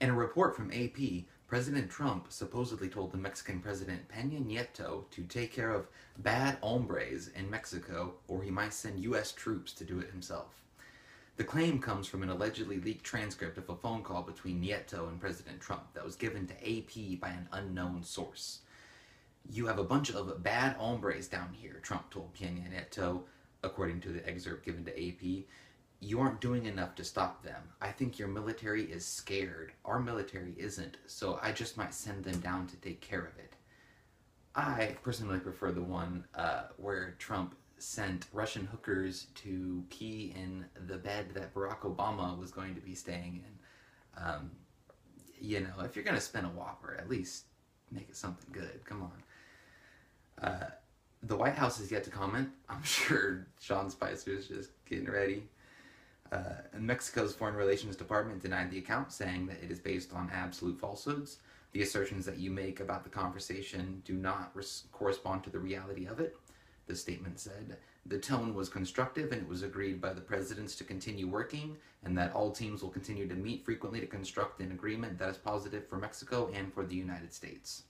In a report from AP, President Trump supposedly told the Mexican President Peña Nieto to take care of bad hombres in Mexico, or he might send U.S. troops to do it himself. The claim comes from an allegedly leaked transcript of a phone call between Nieto and President Trump that was given to AP by an unknown source. "You have a bunch of bad hombres down here," Trump told Peña Nieto, according to the excerpt given to AP. "You aren't doing enough to stop them. I think your military is scared. Our military isn't, so I just might send them down to take care of it." I personally prefer the one where Trump sent Russian hookers to pee in the bed that Barack Obama was going to be staying in. If you're going to spin a Whopper, at least make it something good. Come on. The White House has yet to comment. I'm sure Sean Spicer is just getting ready. And Mexico's Foreign Relations Department denied the account, saying that it is based on absolute falsehoods. The assertions that you make about the conversation do not correspond to the reality of it. The statement said, "The tone was constructive and it was agreed by the presidents to continue working, and that all teams will continue to meet frequently to construct an agreement that is positive for Mexico and for the United States."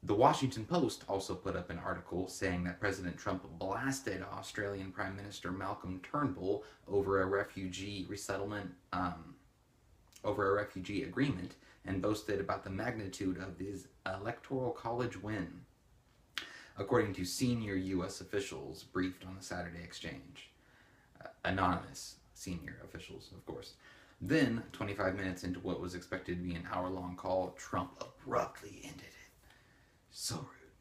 The Washington Post also put up an article saying that President Trump blasted Australian Prime Minister Malcolm Turnbull over a refugee agreement, and boasted about the magnitude of his electoral college win, according to senior U.S. officials briefed on the Saturday exchange. Anonymous senior officials, of course. Then, 25 minutes into what was expected to be an hour-long call, Trump abruptly ended it. So rude.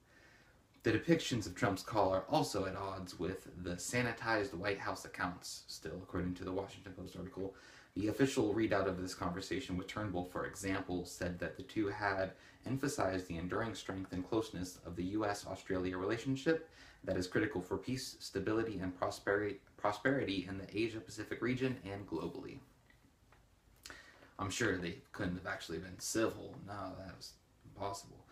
The depictions of Trump's call are also at odds with the sanitized White House accounts, still according to the Washington Post article. The official readout of this conversation with Turnbull, for example, said that the two had emphasized the enduring strength and closeness of the U.S.-Australia relationship that is critical for peace, stability, and prosperity in the Asia-Pacific region and globally. I'm sure they couldn't have actually been civil. No, that was impossible.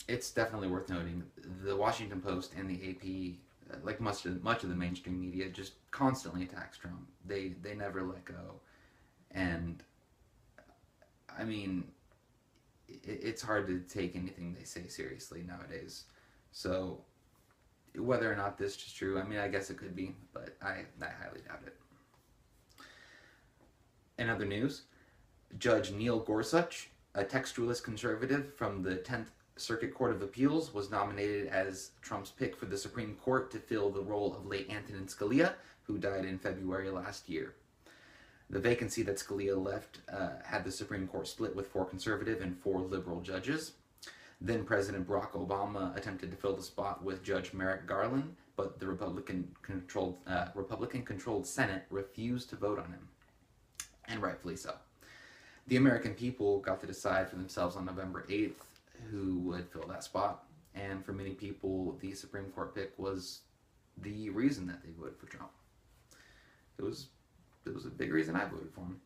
It's definitely worth noting, the Washington Post and the AP, like much of the mainstream media, just constantly attacks Trump. They never let go. And, I mean, it's hard to take anything they say seriously nowadays. So, whether or not this is true, I mean, I guess it could be, but I highly doubt it. In other news, Judge Neil Gorsuch, a textualist conservative from the 10th Circuit Court of Appeals, was nominated as Trump's pick for the Supreme Court to fill the role of late Antonin Scalia, who died in February last year. The vacancy that Scalia left had the Supreme Court split with 4 conservative and 4 liberal judges. Then President Barack Obama attempted to fill the spot with Judge Merrick Garland, but the Republican-controlled Senate refused to vote on him, and rightfully so. The American people got to decide for themselves on November 8th who would fill that spot, and for many people, the Supreme Court pick was the reason that they voted for Trump. It was a big reason I voted for him.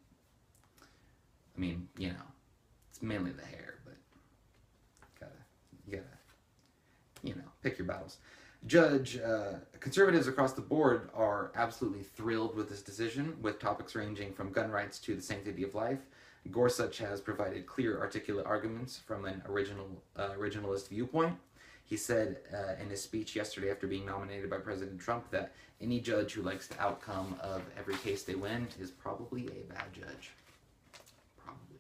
I mean, it's mainly the hair, but you gotta, pick your battles. Conservatives across the board are absolutely thrilled with this decision, with topics ranging from gun rights to the sanctity of life. Gorsuch has provided clear, articulate arguments from an originalist viewpoint. He said in his speech yesterday after being nominated by President Trump that any judge who likes the outcome of every case they win is probably a bad judge. Probably.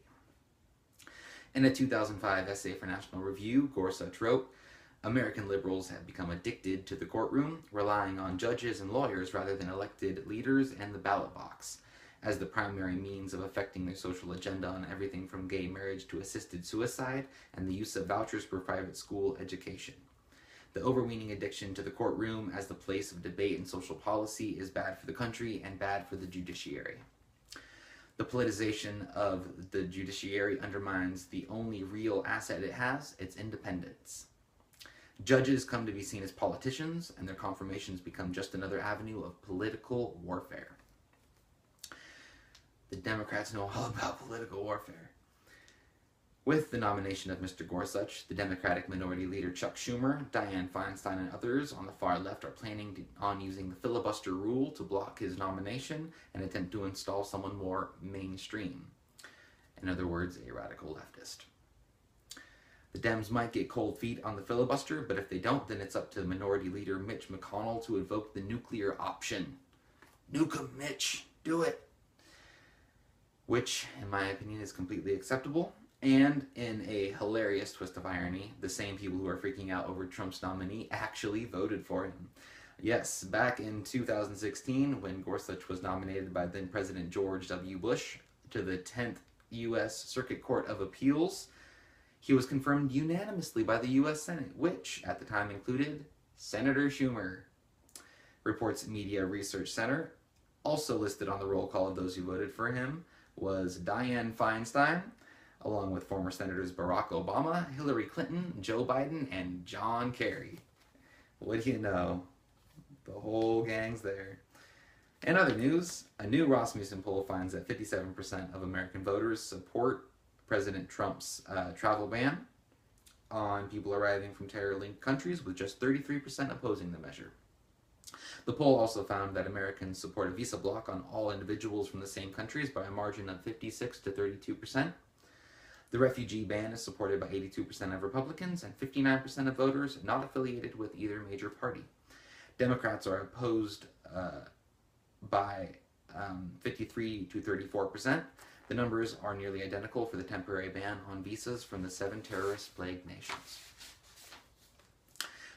In a 2005 essay for National Review, Gorsuch wrote, "American liberals have become addicted to the courtroom, relying on judges and lawyers rather than elected leaders and the ballot box as the primary means of affecting their social agenda on everything from gay marriage to assisted suicide and the use of vouchers for private school education. The overweening addiction to the courtroom as the place of debate and social policy is bad for the country and bad for the judiciary. The politicization of the judiciary undermines the only real asset it has, its independence. Judges come to be seen as politicians, and their confirmations become just another avenue of political warfare." The Democrats know all about political warfare. With the nomination of Mr. Gorsuch, the Democratic Minority Leader Chuck Schumer, Dianne Feinstein, and others on the far left are planning on using the filibuster rule to block his nomination and attempt to install someone more mainstream. In other words, a radical leftist. The Dems might get cold feet on the filibuster, but if they don't, then it's up to Minority Leader Mitch McConnell to invoke the nuclear option. Nuke 'em, Mitch. Do it. Which, in my opinion, is completely acceptable. And in a hilarious twist of irony, the same people who are freaking out over Trump's nominee actually voted for him. Yes, back in 2016, when Gorsuch was nominated by then President George W. Bush to the 10th U.S. Circuit Court of Appeals, he was confirmed unanimously by the U.S. Senate, which at the time included Senator Schumer. Reports Media Research Center. Also listed on the roll call of those who voted for him was Dianne Feinstein, along with former Senators Barack Obama, Hillary Clinton, Joe Biden, and John Kerry. What do you know? The whole gang's there. In other news, a new Rasmussen poll finds that 57% of American voters support President Trump's travel ban on people arriving from terror-linked countries, with just 33% opposing the measure. The poll also found that Americans support a visa block on all individuals from the same countries by a margin of 56 to 32%. The refugee ban is supported by 82% of Republicans and 59% of voters not affiliated with either major party. Democrats are opposed by 53 to 34%. The numbers are nearly identical for the temporary ban on visas from the 7 terrorist-plagued nations.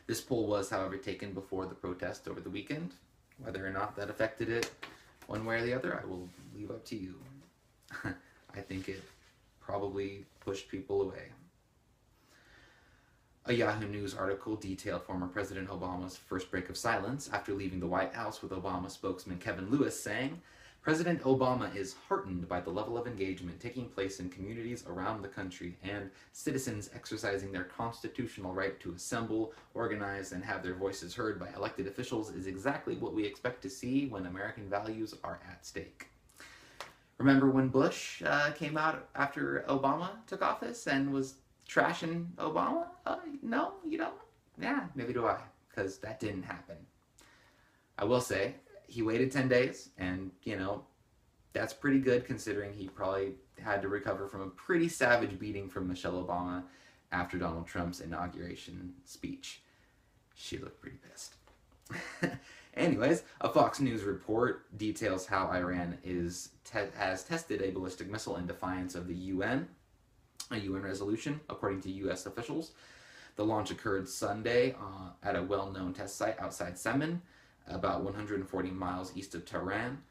This poll was, however, taken before the protest over the weekend. Whether or not that affected it one way or the other, I will leave up to you. I think it probably pushed people away. A Yahoo News article detailed former President Obama's first break of silence after leaving the White House, with Obama spokesman Kevin Lewis saying, "President Obama is heartened by the level of engagement taking place in communities around the country, and citizens exercising their constitutional right to assemble, organize, and have their voices heard by elected officials is exactly what we expect to see when American values are at stake." Remember when Bush came out after Obama took office and was trashing Obama? No, you don't? Yeah, maybe do I, because that didn't happen. I will say, he waited 10 days, and, that's pretty good considering he probably had to recover from a pretty savage beating from Michelle Obama after Donald Trump's inauguration speech. She looked pretty pissed. Anyways, a Fox News report details how Iran has tested a ballistic missile in defiance of the UN, a UN resolution, according to U.S. officials. The launch occurred Sunday at a well-known test site outside Semen, about 140 miles east of Tehran.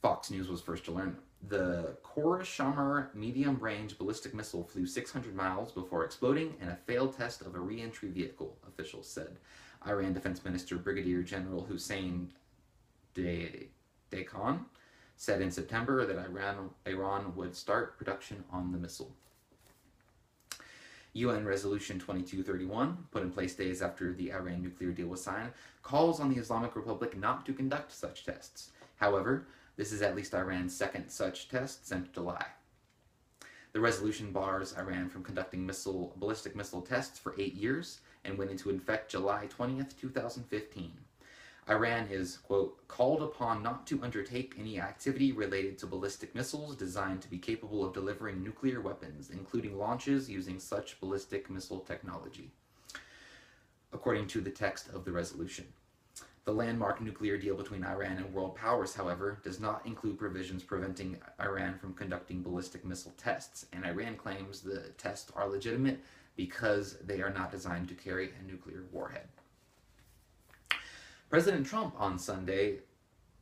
Fox News was first to learn. The Khorramshahr medium-range ballistic missile flew 600 miles before exploding in a failed test of a re-entry vehicle, officials said. Iran Defense Minister Brigadier General Hussein Daikon said in September that Iran would start production on the missile. UN Resolution 2231, put in place days after the Iran nuclear deal was signed, calls on the Islamic Republic not to conduct such tests. However, this is at least Iran's second such test since July. The resolution bars Iran from conducting ballistic missile tests for 8 years and went into effect July 20th, 2015. Iran is, quote, called upon not to undertake any activity related to ballistic missiles designed to be capable of delivering nuclear weapons, including launches using such ballistic missile technology, according to the text of the resolution. The landmark nuclear deal between Iran and world powers, however, does not include provisions preventing Iran from conducting ballistic missile tests, and Iran claims the tests are legitimate because they are not designed to carry a nuclear warhead. President Trump on Sunday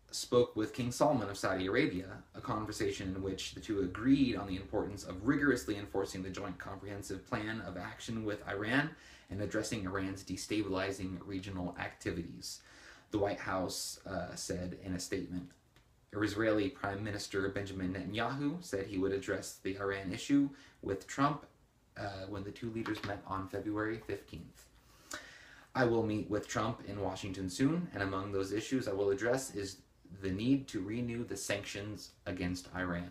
spoke with King Salman of Saudi Arabia, a conversation in which the two agreed on the importance of rigorously enforcing the Joint Comprehensive Plan of Action with Iran and addressing Iran's destabilizing regional activities. The White House said in a statement. Israeli Prime Minister Benjamin Netanyahu said he would address the Iran issue with Trump when the two leaders met on February 15th. I will meet with Trump in Washington soon, and among those issues I will address is the need to renew the sanctions against Iran.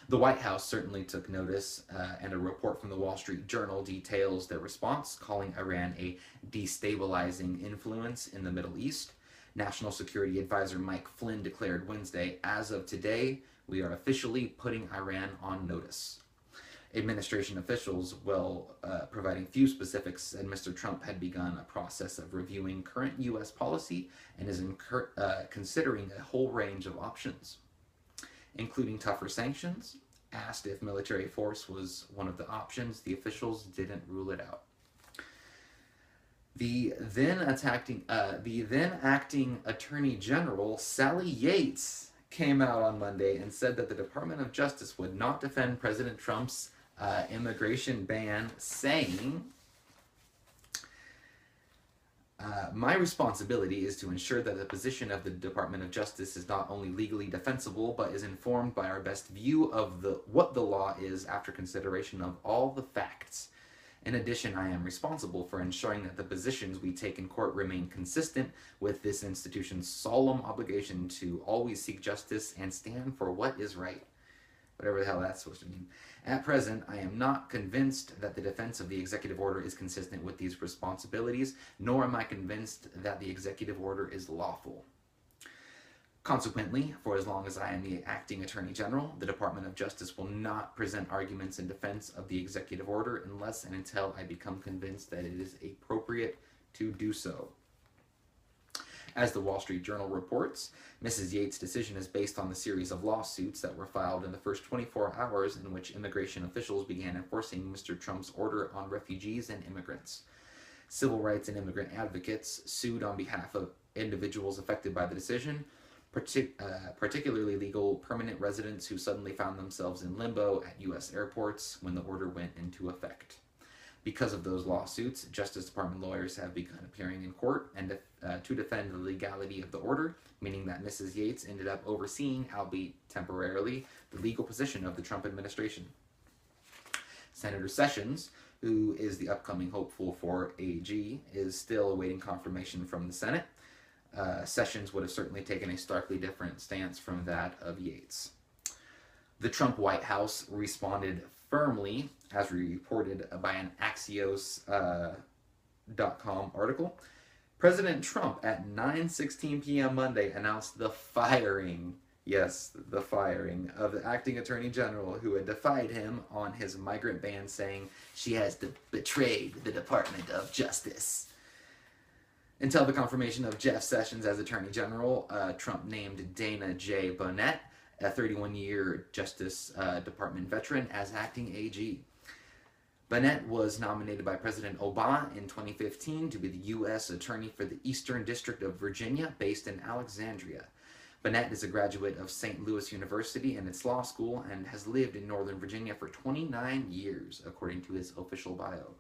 The White House certainly took notice, and a report from the Wall Street Journal details their response, calling Iran a destabilizing influence in the Middle East. National Security Advisor Mike Flynn declared Wednesday, "As of today, we are officially putting Iran on notice." Administration officials, while providing few specifics, said Mr. Trump had begun a process of reviewing current U.S. policy and is considering a whole range of options, including tougher sanctions. Asked if military force was one of the options, the officials didn't rule it out. The then acting Attorney General Sally Yates came out on Monday and said that the Department of Justice would not defend President Trump's immigration ban, saying, "My responsibility is to ensure that the position of the Department of Justice is not only legally defensible, but is informed by our best view of what the law is after consideration of all the facts. In addition, I am responsible for ensuring that the positions we take in court remain consistent with this institution's solemn obligation to always seek justice and stand for what is right." Whatever the hell that's supposed to mean. "At present, I am not convinced that the defense of the executive order is consistent with these responsibilities, nor am I convinced that the executive order is lawful. Consequently, for as long as I am the acting Attorney General, the Department of Justice will not present arguments in defense of the executive order unless and until I become convinced that it is appropriate to do so." As the Wall Street Journal reports, Mrs. Yates' decision is based on the series of lawsuits that were filed in the first 24 hours in which immigration officials began enforcing Mr. Trump's order on refugees and immigrants. Civil rights and immigrant advocates sued on behalf of individuals affected by the decision, particularly legal permanent residents who suddenly found themselves in limbo at U.S. airports when the order went into effect. Because of those lawsuits, Justice Department lawyers have begun appearing in court and to defend the legality of the order, meaning that Mrs. Yates ended up overseeing, albeit temporarily, the legal position of the Trump administration. Senator Sessions, who is the upcoming hopeful for AG, is still awaiting confirmation from the Senate. Sessions would have certainly taken a starkly different stance from that of Yates. The Trump White House responded firmly, as reported by an Axios.com article. President Trump at 9:16 p.m. Monday announced the firing, yes, the firing, of the acting Attorney General who had defied him on his migrant ban, saying she has betrayed the Department of Justice. Until the confirmation of Jeff Sessions as Attorney General, Trump named Dana J. Bonet, a 31-year Justice Department veteran, as acting AG. Bonet was nominated by President Obama in 2015 to be the U.S. Attorney for the Eastern District of Virginia, based in Alexandria. Bonet is a graduate of St. Louis University and its law school and has lived in Northern Virginia for 29 years, according to his official bio.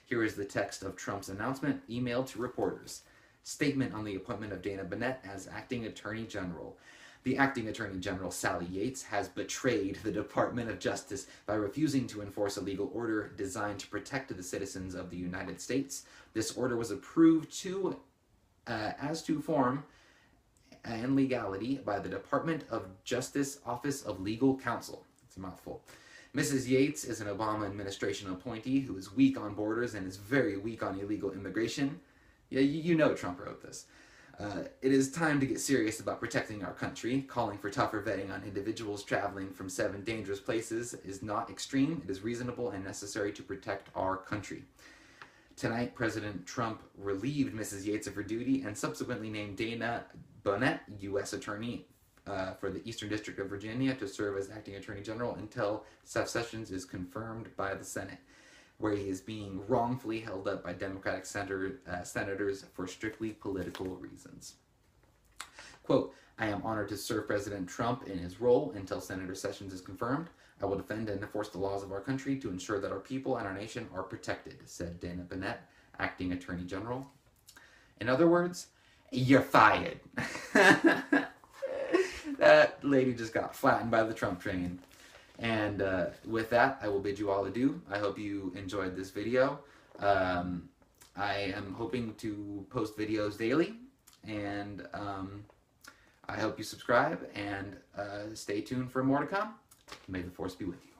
Here is the text of Trump's announcement, emailed to reporters. Statement on the appointment of Dana Bonet as acting Attorney General. The acting Attorney General, Sally Yates, has betrayed the Department of Justice by refusing to enforce a legal order designed to protect the citizens of the United States. This order was approved as to form and legality by the Department of Justice Office of Legal Counsel. It's a mouthful. Mrs. Yates is an Obama administration appointee who is weak on borders and is very weak on illegal immigration. Yeah, you know Trump wrote this. It is time to get serious about protecting our country. Calling for tougher vetting on individuals traveling from 7 dangerous places is not extreme. It is reasonable and necessary to protect our country. Tonight, President Trump relieved Mrs. Yates of her duty and subsequently named Dana Bonet, U.S. Attorney for the Eastern District of Virginia, to serve as acting Attorney General until Jeff Sessions is confirmed by the Senate, where he is being wrongfully held up by Democratic senators for strictly political reasons. Quote, I am honored to serve President Trump in his role until Senator Sessions is confirmed. I will defend and enforce the laws of our country to ensure that our people and our nation are protected, said Dana Bonet, acting Attorney General. In other words, you're fired. That lady just got flattened by the Trump train. And with that, I will bid you all adieu. I hope you enjoyed this video. I am hoping to post videos daily, and I hope you subscribe and stay tuned for more to come. May the force be with you.